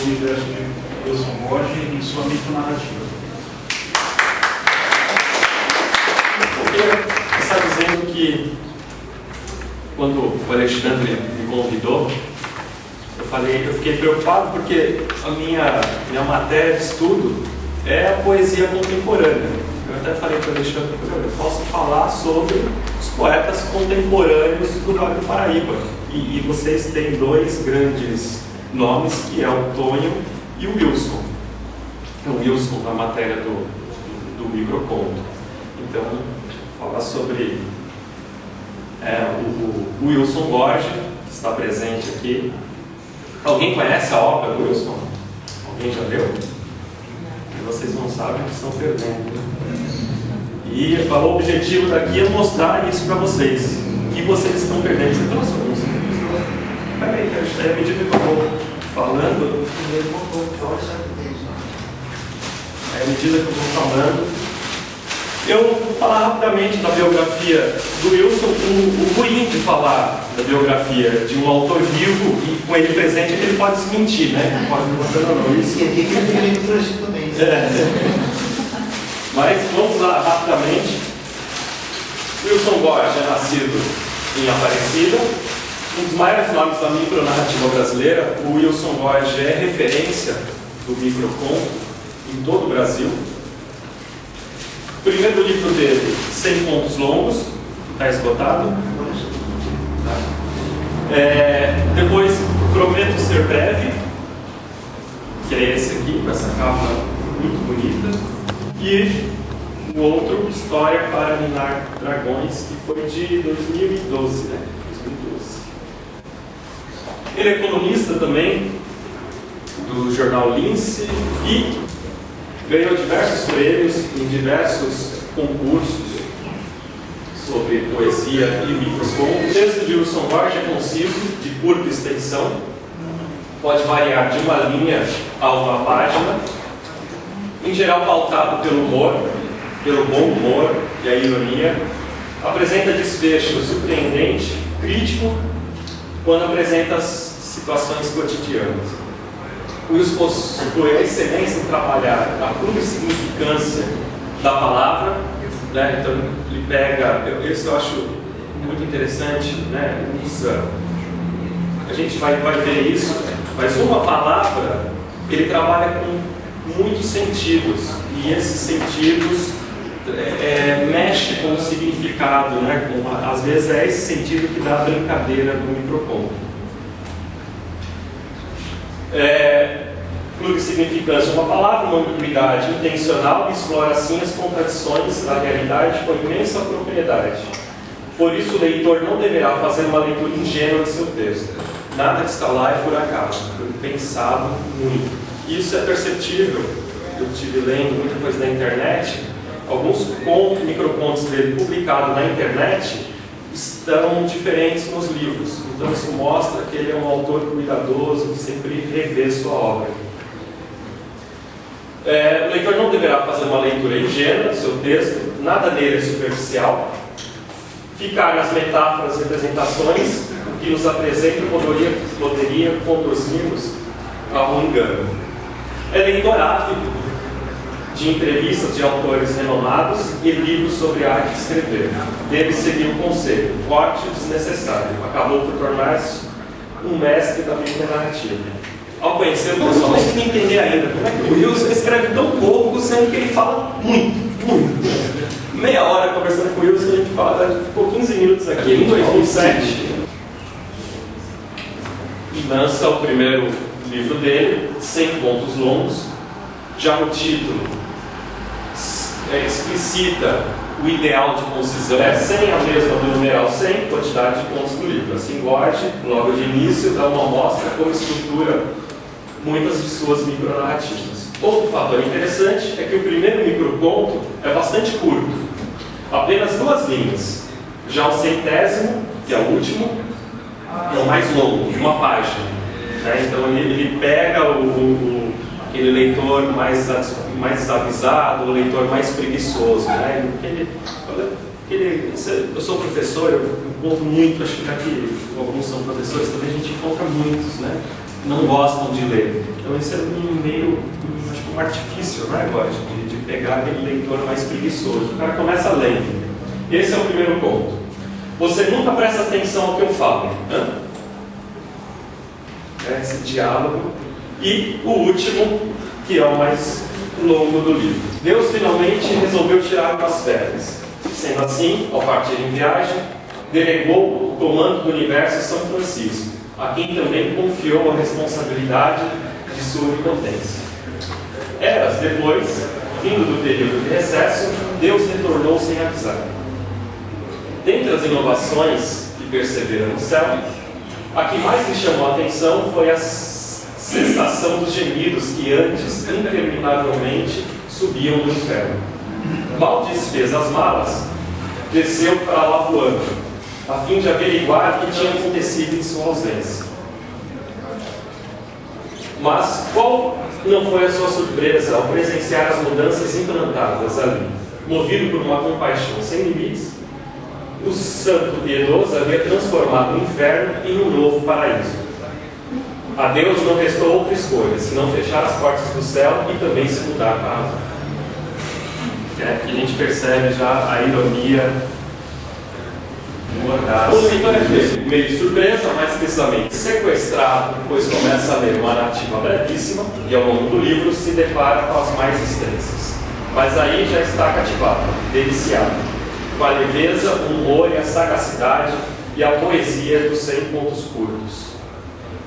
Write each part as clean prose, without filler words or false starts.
universo de Wilson Borges e sua micronarrativa. Eu estava dizendo que, quando o Alexandre me convidou, eu fiquei preocupado porque a minha matéria de estudo é a poesia contemporânea. Eu até falei para o Alexandre, eu posso falar sobre os poetas contemporâneos do Vale do Paraíba. E vocês têm dois grandes nomes, que é o Tonho e o Wilson. O Wilson na matéria do microconto. Então, falar sobre o Wilson Borges, que está presente aqui. Alguém conhece a obra do Wilson? Alguém já leu? Se vocês não sabem, estão perdendo. E o objetivo daqui é mostrar isso para vocês. Que vocês estão perdendo. Você trouxe alguns? Peraí, à medida que eu vou falando, à medida que eu vou falando, eu vou falar rapidamente da biografia do Wilson. O ruim de falar da biografia de um autor vivo e com ele presente é que ele pode desmentir, né? Pode não, isso. Mas vamos lá rapidamente. Wilson Borges é nascido em Aparecida. Um dos maiores nomes da micronarrativa brasileira. O Wilson Borges é referência do microconto em todo o Brasil. O primeiro livro dele, 100 Contos Longos, está esgotado. Depois, Prometo Ser Breve, que é esse aqui, com essa capa muito bonita. E o outro, História para Minar Dragões, que foi de 2012, né? 2012. Ele é economista também, do jornal Lince, e ganhou diversos prêmios em diversos concursos sobre poesia e microconto. O texto de Wilson Borges é conciso, de curta extensão, pode variar de uma linha a uma página, em geral pautado pelo humor, pelo bom humor e a ironia. Apresenta desfecho surpreendente, crítico, quando apresenta as situações cotidianas. O Wilson possui a excelência em trabalhar a plurisignificância da palavra, né? Então ele pega, isso eu acho muito interessante, né? Usa, a gente vai ver isso, mas uma palavra ele trabalha com muitos sentidos, e esses sentidos mexe com o significado, né? Às vezes é esse sentido que dá a brincadeira do microconto. Plurisignificância é uma palavra, uma ambiguidade intencional, que explora assim as contradições da realidade com imensa propriedade. Por isso o leitor não deverá fazer uma leitura ingênua de seu texto. Nada que está lá é por acaso, foi pensado muito. Isso é perceptível. Eu estive lendo muita coisa na internet. Alguns microcontos dele publicados na internet estão diferentes nos livros. Então isso mostra que ele é um autor cuidadoso, que sempre revê sua obra. O leitor não deverá fazer uma leitura ingênua do seu texto, nada dele é superficial. Ficar nas metáforas e representações, o que nos apresenta poderia conduzir-nos a um engano. É leitor ávido de entrevistas de autores renomados e livros sobre a arte de escrever. Deve seguir o conselho: corte desnecessário. Acabou por tornar-se um mestre da micronarrativa. Ao conhecer o pessoal, não consegui entender ainda como é que o Wilson escreve tão pouco, sendo que ele fala muito. Meia hora conversando com o Wilson, a gente fala, ficou 15 minutos aqui, em 2007. E lança o primeiro livro dele, 100 Contos Longos. Já no título explicita o ideal de concisão, 100 a mesma do numeral 100, quantidade de pontos do livro. Assim, Borges, logo de início, dá uma amostra como estrutura muitas de suas micronarrativas. Outro fator interessante é que o primeiro microconto é bastante curto, apenas 2 linhas. Já o 100º, que é o último, é o mais longo, uma página. Então ele pega aquele leitor mais desavisado, o leitor mais preguiçoso. Eu sou professor, eu encontro muito, acho que aqui alguns são professores, também a gente encontra muitos, não gostam de ler. Então esse é acho que um artifício, né, agora, de pegar aquele leitor mais preguiçoso. O cara começa lendo. Esse é o primeiro ponto. Você nunca presta atenção ao que eu falo. Né? Esse diálogo. E o último, que é o mais longo do livro. Deus finalmente resolveu tirar umas férias. Sendo assim, ao partir em viagem, delegou o comando do universo a São Francisco, a quem também confiou a responsabilidade de sua onipotência. Eras depois, vindo do período de recesso, Deus retornou sem avisar. Dentre as inovações que perceberam no céu, a que mais lhe chamou a atenção foi a cessação dos gemidos que antes, interminavelmente, subiam no inferno. Mal desfez as malas, desceu para lá voando, a fim de averiguar o que tinha acontecido em sua ausência. Mas qual não foi a sua surpresa ao presenciar as mudanças implantadas ali? Movido por uma compaixão sem limites, o santo piedoso havia transformado o inferno em um novo paraíso. A Deus não restou outra escolha, senão fechar as portas do céu e também se mudar para a azul. Aqui a gente percebe já a ironia mordaz. O leitor é meio de surpresa, mais precisamente sequestrado, pois começa a ler uma narrativa brevíssima e ao longo do livro se depara com as mais extensas. Mas aí já está cativado, deliciado, com a leveza, o humor e a sagacidade e a poesia dos 100 pontos curtos.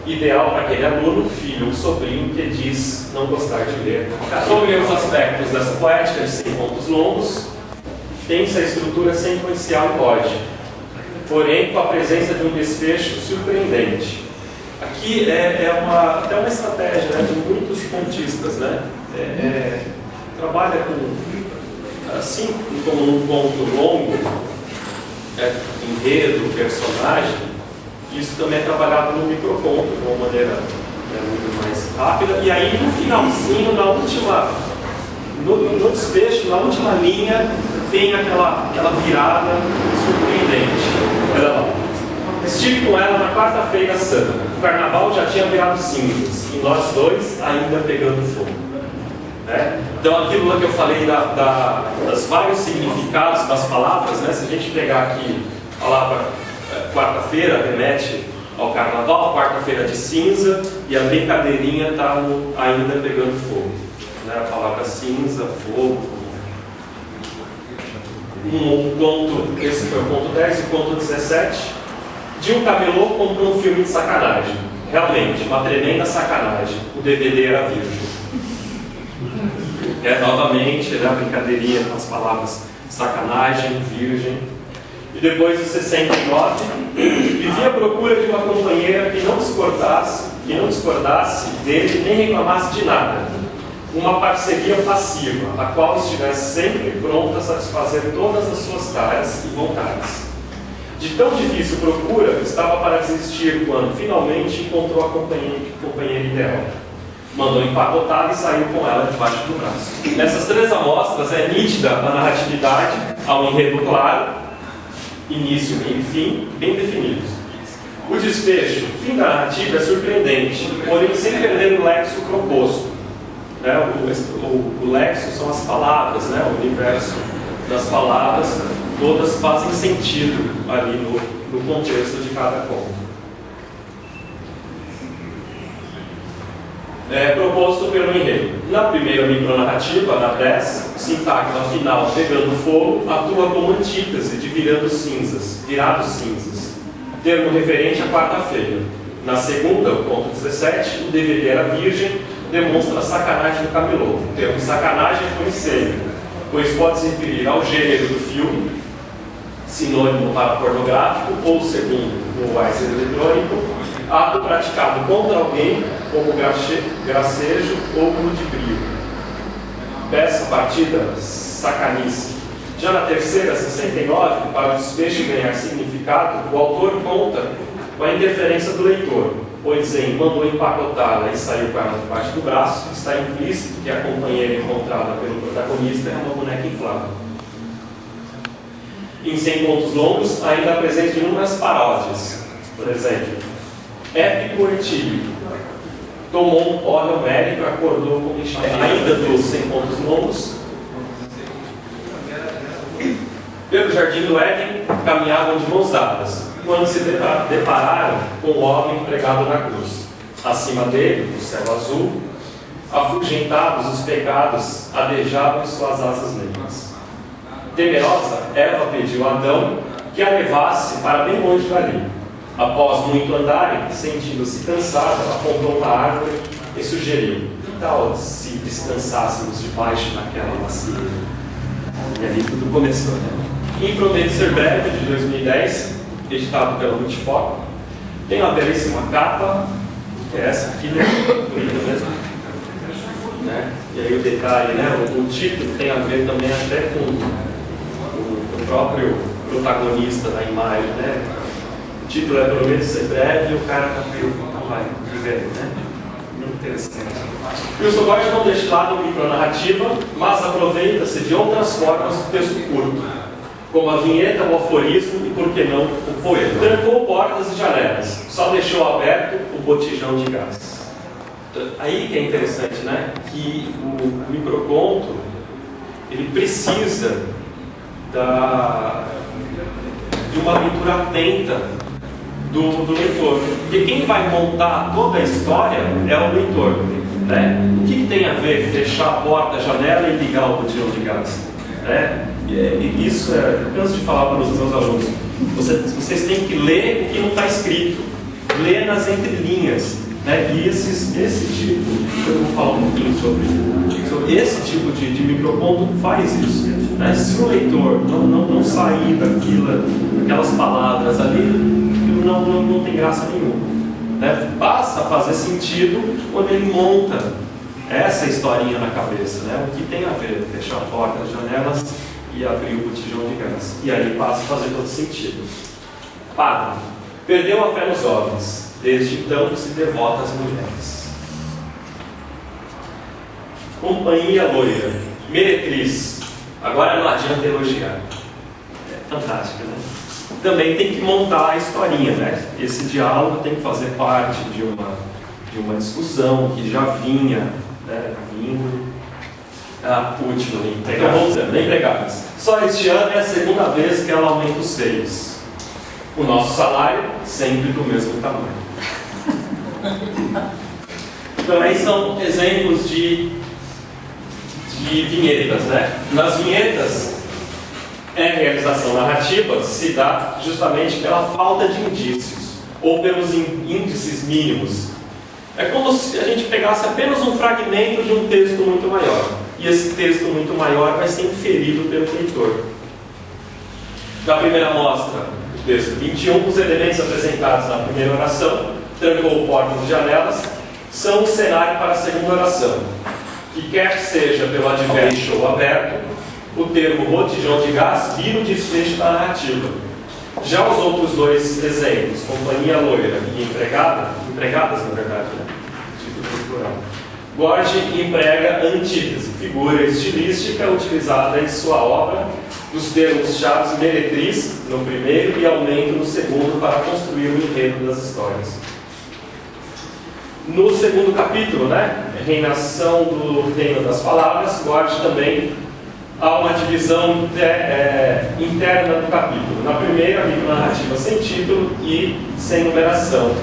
Ideal para aquele aluno, filho ou sobrinho que diz não gostar de ler. Sobre os aspectos dessa poética de 100 pontos longos, tem-se a estrutura sequencial lógica, porém com a presença de um desfecho surpreendente. Aqui até uma estratégia, né, de muitos pontistas, né? Trabalha com, assim como num ponto longo, enredo, personagem. Isso também é trabalhado no microponto, de uma maneira muito mais rápida. E aí, no finalzinho, no desfecho, na última linha, tem aquela virada surpreendente. Olha lá. Estive com ela na quarta-feira santa. O carnaval já tinha virado cinzas, e nós dois ainda pegando fogo. Então, aquilo lá que eu falei das vários significados das palavras, né? Se a gente pegar aqui a palavra quarta-feira remete ao carnaval, quarta-feira de cinza, e a brincadeirinha está ainda pegando fogo. Né? A palavra cinza, fogo. Esse foi o ponto 10, o ponto 17. De um camelô comprou um filme de sacanagem. Realmente, uma tremenda sacanagem. O DVD era virgem. Novamente, a brincadeirinha com as palavras sacanagem, virgem. E depois o 69, vivia à procura de uma companheira que não discordasse dele nem reclamasse de nada. Uma parceria passiva, a qual estivesse sempre pronta a satisfazer todas as suas caras e vontades. De tão difícil procura, estava para desistir quando finalmente encontrou a companheira ideal. Mandou empacotada e saiu com ela debaixo do braço. Nessas 3 amostras é nítida a narratividade, ao enredo claro, início, meio e fim, bem definidos. O desfecho, fim da narrativa, é surpreendente, porém sem perder o lexo proposto. O lexo são as palavras, o universo das palavras, todas fazem sentido ali no contexto de cada conto. Proposto pelo enredo. Na primeira micronarrativa, na 10, o sintagma final, pegando fogo, atua como antítese de virados cinzas, termo referente à quarta-feira. Na segunda, o ponto 17, o DVD era virgem, demonstra a sacanagem do camelô. O termo sacanagem foi inserido, pois pode se referir ao gênero do filme, sinônimo para pornográfico, ou, segundo o Weiser eletrônico, ato praticado contra alguém, como gracejo ou ludibrio. Peça partida, sacanice. Já na terceira, 69, para o desfecho ganhar significado, o autor conta com a interferência do leitor, pois em mandou empacotá-la e saiu com ela debaixo do braço, está implícito que a companheira encontrada pelo protagonista é uma boneca inflável. Em 100 pontos longos, ainda apresenta inúmeras paródias. Por exemplo, épico etílico. tomou um porre homérico e acordou com Michel. Ainda dos 100 pontos longos. Pelo jardim do Éden, caminhavam de mãos dadas, quando se depararam com o homem pregado na cruz. Acima dele, o céu azul, afugentados os pecados, adejavam em suas asas negras. Temerosa, Eva pediu a Adão que a levasse para bem longe dali. Após muito andarem, sentindo-se cansada, apontou uma árvore e sugeriu: que tal se descansássemos debaixo daquela macieira? E ali tudo começou, né? Em Prometo Ser Breve, de 2010, editado pela Multifoco, tem uma belíssima capa, que é essa aqui, né? Bonita mesmo. Né? E aí o detalhe, né? O título tem a ver também até com o próprio protagonista da imagem, né? O título é Prometo Ser Breve e o cara está meio, não vai viver, né? Muito interessante. Wilson Góes não deixa de lado a micronarrativa, mas aproveita-se de outras formas do texto curto, como a vinheta, o aforismo e, por que não, o poema. Trancou portas e janelas, só deixou aberto o botijão de gás. Aí que é interessante, né? Que o microconto, ele precisa de uma leitura atenta do leitor. Porque quem vai montar toda a história é o leitor. Né? O que tem a ver fechar a porta, a janela e ligar o botijão de gás? Né? Isso eu canso de falar para os meus alunos. Vocês têm que ler o que não está escrito. Ler nas entrelinhas. Né? E esse tipo, eu vou falar um pouquinho sobre esse tipo de microconto faz isso. Né? Se o leitor não sair daquelas palavras ali, não tem graça nenhuma. Né? Passa a fazer sentido quando ele monta essa historinha na cabeça. Né? O que tem a ver fechar a porta, as janelas e abrir o botijão de gás. E aí passa a fazer todo sentido. Padre, perdeu a fé nos homens. Desde então se devota às mulheres. Companhia loira, meretriz. Agora não adianta elogiar. É fantástico, né? Também tem que montar a historinha, né? Esse diálogo tem que fazer parte de uma discussão que já vinha, né? Vindo. Última, então voltando, empregadas. Só este ano é a segunda vez que ela aumenta os seios. O nosso salário sempre do mesmo tamanho. Então aí são exemplos de vinhetas, né? Nas vinhetas, a realização narrativa se dá justamente pela falta de indícios, ou pelos índices mínimos. É como se a gente pegasse apenas um fragmento de um texto muito maior, e esse texto muito maior vai ser inferido pelo leitor. Na primeira mostra, o texto 21, os elementos apresentados na primeira oração, trancou portas e janelas, são o cenário para a segunda oração, que quer que seja pelo advérbio ou aberto, o termo botijão de gás vira o desfecho da narrativa. Já os outros dois exemplos, companhia loira e empregadas na verdade, né? Título plural. Góes emprega antítese, figura estilística utilizada em sua obra, dos termos-chave meretriz no primeiro e aumento no segundo para construir o enredo das histórias. No segundo capítulo, né, reinação do reino das palavras, Góes também há uma divisão interna do capítulo. Na primeira, a micronarrativa sem título e sem numeração,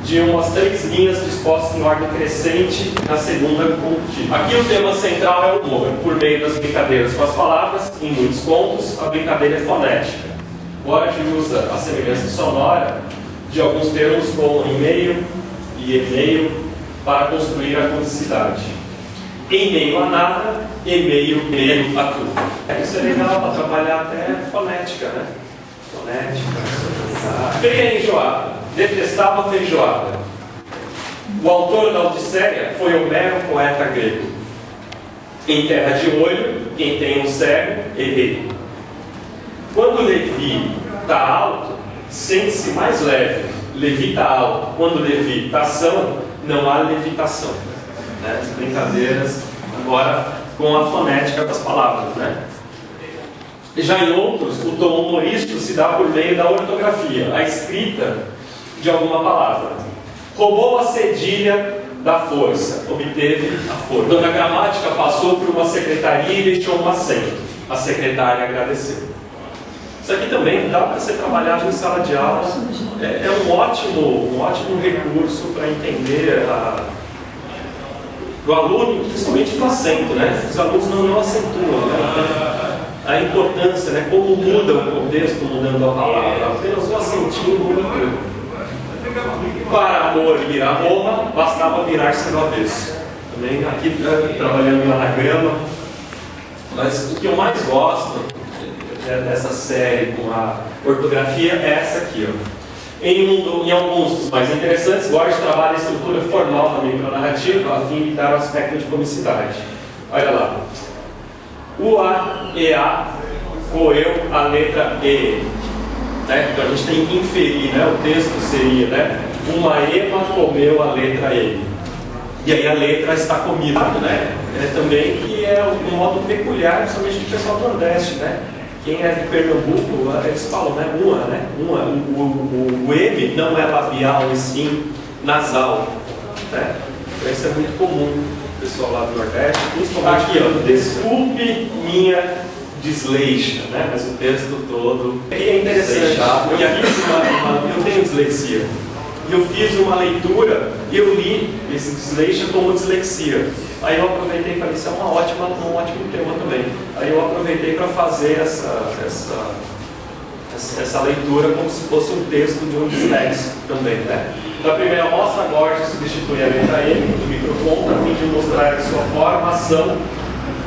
de umas 3 linhas dispostas em ordem crescente, na segunda com título. Aqui o tema central é o humor, por meio das brincadeiras com as palavras. Em muitos pontos, a brincadeira é fonética. Góes usa a semelhança sonora de alguns termos como e-mail e e-mail para construir a codicidade. Em meio a nada, e-mail a tudo. Isso é legal para trabalhar até fonética, né? Fonética. Feia enjoada. Detestava feijoada. O autor da Odisseia foi Homero, poeta grego. Em terra de olho, quem tem um cego, errei. Quando Levi está alto, sente-se mais leve. Levi está alto. Quando levitação, não há levitação. Né? As brincadeiras, agora com a fonética das palavras. Né? Já em outros, o tom humorístico se dá por meio da ortografia, a escrita de alguma palavra. Roubou a cedilha da força, obteve a força. Quando a gramática passou por uma secretaria e deixou um assento, a secretária agradeceu. Isso aqui também dá para ser trabalhado em sala de aula, é um ótimo recurso para entender o aluno, principalmente no acento, né? Os alunos não acentuam, né? A importância, né? Como muda o texto mudando a palavra, apenas um acentinho muda tudo. Para amor ir a Roma, bastava virar-se do avesso. Também aqui trabalhando no anagrama, mas o que eu mais gosto dessa série com a ortografia é essa aqui, ó. Em alguns dos mais interessantes, Borges trabalha a estrutura formal da micronarrativa a fim de dar um aspecto de comicidade. Olha lá. O A, E, A, coeu a letra E. Né? Então a gente tem que inferir, né? O texto seria, né? Uma ema comeu a letra E. E aí a letra está comida, né? Também que é um modo peculiar, principalmente do pessoal do Nordeste, né? Quem é de Pernambuco, eles falam, né? O M não é labial, e sim nasal. Né? Então isso é muito comum, o pessoal lá do Nordeste. Principalmente aqui, ó, desculpe minha desleixo, né? Mas o texto todo é interessante. Eu tenho dislexia. E eu fiz uma leitura e eu li esse desleixo como dislexia. Aí eu aproveitei e falei, isso é um ótimo tema também. Aí eu aproveitei para fazer essa leitura como se fosse um texto de um disléxico também, né? Na primeira amostra, Borges substitui a letra M do microponto a fim de mostrar a sua formação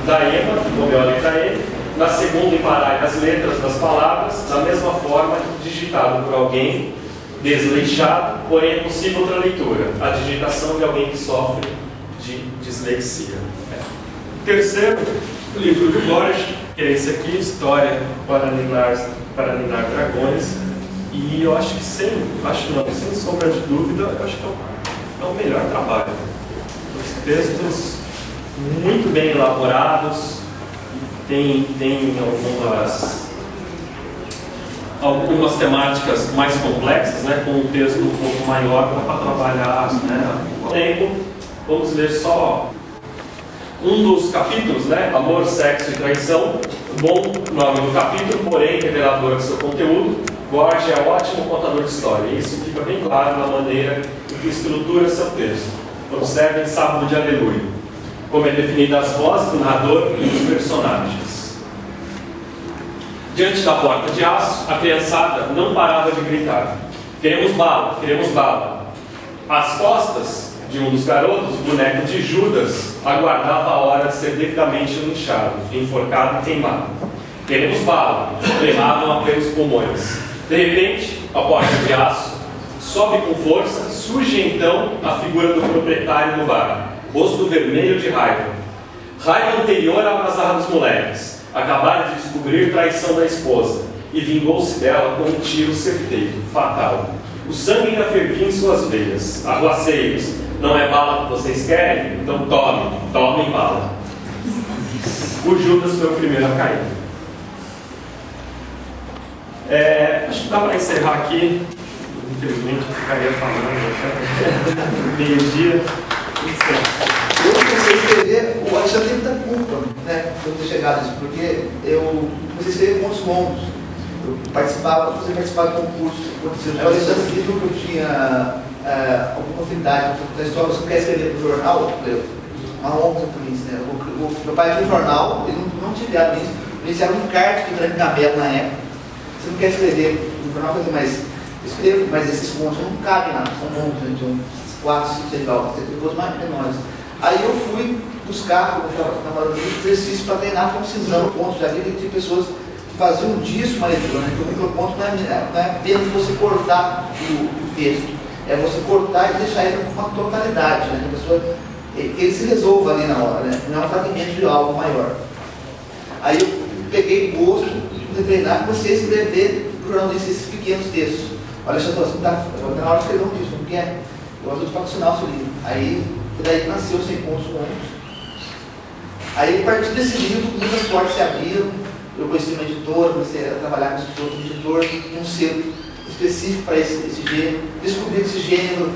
da ema, como é a letra M. Na segunda, embaralha as letras das palavras, da mesma forma, digitado por alguém desleixado, porém é possível outra leitura, a digitação de alguém que sofre de dislexia. Terceiro, o livro de Borges, que é esse aqui, História para Ninar Dragões, e eu acho que sem sombra de dúvida, eu acho que é o melhor trabalho. Os textos muito bem elaborados, tem algumas temáticas mais complexas, né, com um texto um pouco maior para trabalhar, né, o tempo. Vamos ler só um dos capítulos, né, Amor, Sexo e Traição. Bom nome do capítulo, porém revelador do seu conteúdo. Borges é um ótimo contador de história, e isso fica bem claro na maneira em que estrutura seu texto. Observem Sábado de Aleluia, como é definida as vozes do narrador e dos personagens. Diante da porta de aço, a criançada não parava de gritar: queremos bala, queremos bala. Às costas de um dos garotos, o boneco de Judas aguardava a hora de ser devidamente linchado, enforcado e queimado. Queremos bala, tremavam até os pulmões. De repente, a porta de aço sobe com força, surge então a figura do proprietário do bar, rosto vermelho de raiva. Raiva anterior à algazarra dos moleques. Acabara de descobrir traição da esposa e vingou-se dela com um tiro certeiro, fatal. O sangue ainda fervia em suas veias. Arruaceiros, não é bala que vocês querem? Então tomem bala. O Judas foi o primeiro a cair. Acho que dá para encerrar aqui. Infelizmente eu ficaria falando meio-dia. Eu comecei a escrever, o Alexandre tem muita culpa, né, por ter chegado nisso, porque eu comecei a escrever contos longos. Eu participava de concurso. O Alexandre viu que eu tinha alguma afinidade com a história. Você não quer escrever para o jornal? Uma honra para isso, né? Meu pai tinha um jornal, ele não tinha ideado nisso. Ele iniciava um encarte que era em Cabelo na época. Você não quer escrever no jornal? Eu falei, mas eu escrevo, mas esses contos não cabem lá, são longos, né, de uns 4, 5, 6 horas, tem coisas mais menores. Aí eu fui buscar, como eu estava falando, exercício para treinar concisão, pontos da vida, e tinha pessoas que faziam disso uma leitura, né? Porque o microponto não é apenas você cortar o texto, é você cortar e deixar ele com uma totalidade, né? Que a pessoa, ele se resolva ali na hora, né? Não é um fragmento de algo maior. Aí eu peguei gosto de treinar e comecei a escrever para o jornalista esses pequenos textos. Olha, Alexandre, você está na hora de escrever um texto, não quer? Eu ajudo para assinar o seu livro. Aí daí nasceu Sem Pontos Longos. Aí, a partir desse livro, muitas portas se abriram. Eu conheci uma editora, comecei a trabalhar com um editor, um selo específico para esse gênero. Descobri que esse gênero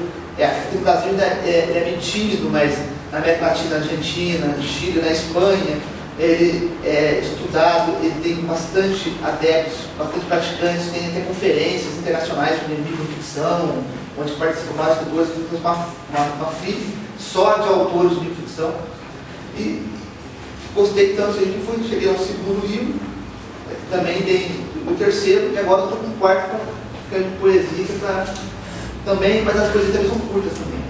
o Brasil ainda é meio tímido, mas na América Latina, na Argentina, no Chile, na Espanha, ele é estudado, ele tem bastante adeptos, bastante praticantes, tem até conferências internacionais sobre microficção, onde participam vários escritores, que tem uma FIC só de autores de microficção. E gostei tanto que cheguei ao segundo livro, também dei o terceiro, e agora estou com o quarto para ficar de poesia, também, mas as coisas também são curtas também.